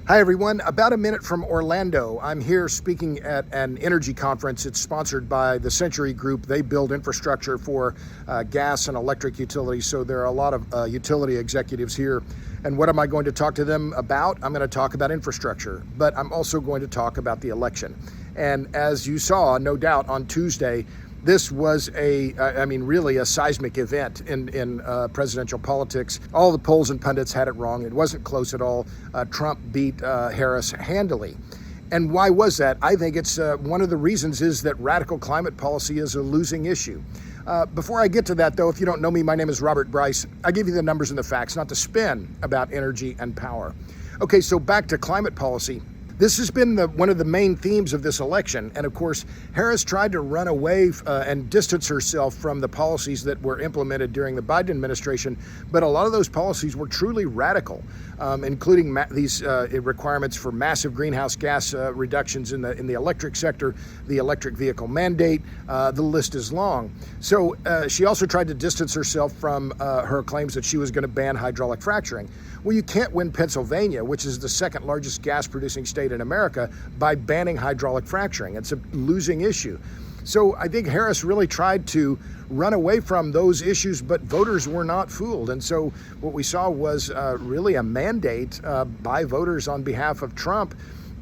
Hi everyone, about a minute from Orlando. I'm here speaking at an energy conference. It's sponsored by the Century Group. They build infrastructure for gas and electric utilities, so there are a lot of utility executives here. And what am I going to talk to them about? I'm going to talk about infrastructure, but I'm also going to talk about the election. And as you saw, no doubt, on Tuesday, this was really a seismic event in presidential politics. All the polls and pundits had it wrong. It wasn't close at all. Trump beat Harris handily. And why was that? I think it's one of the reasons is that radical climate policy is a losing issue. Before I get to that, though, if you don't know me, my name is Robert Bryce. I give you the numbers and the facts, not the spin about energy and power. Okay, so back to climate policy. This has been one of the main themes of this election. And of course, Harris tried to run away and distance herself from the policies that were implemented during the Biden administration. But a lot of those policies were truly radical, including these requirements for massive greenhouse gas reductions in the electric sector, the electric vehicle mandate. The list is long. So she also tried to distance herself from her claims that she was going to ban hydraulic fracturing. Well, you can't win Pennsylvania, which is the second largest gas producing state in America, by banning hydraulic fracturing. It's a losing issue. So I think Harris really tried to run away from those issues, but voters were not fooled. And so what we saw was really a mandate by voters on behalf of Trump.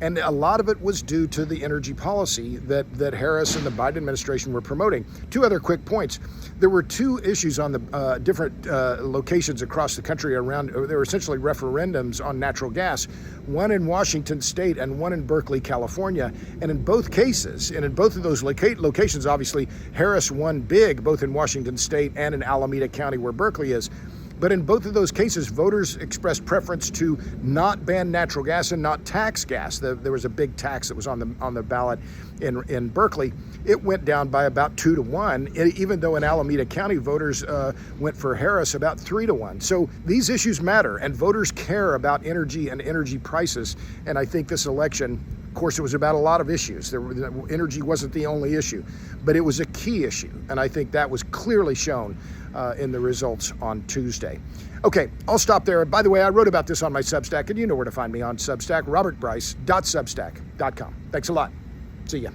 And a lot of it was due to the energy policy that Harris and the Biden administration were promoting. Two other quick points. There were two issues on the different locations across the country around. There were essentially referendums on natural gas, one in Washington State and one in Berkeley, California. And in both cases, and in both of those locations, obviously, Harris won big, both in Washington State and in Alameda County, where Berkeley is. But in both of those cases, voters expressed preference to not ban natural gas and not tax gas. There was a big tax that was on the ballot in Berkeley. It went down by about 2-1, even though in Alameda County, voters went for Harris about 3-1. So these issues matter, and voters care about energy and energy prices. And I think this election, of course, it was about a lot of issues. Energy wasn't the only issue, but it was a key issue. And I think that was clearly shown in the results on Tuesday. Okay, I'll stop there. By the way, I wrote about this on my Substack, and you know where to find me on Substack, robertbryce.substack.com. Thanks a lot. See ya.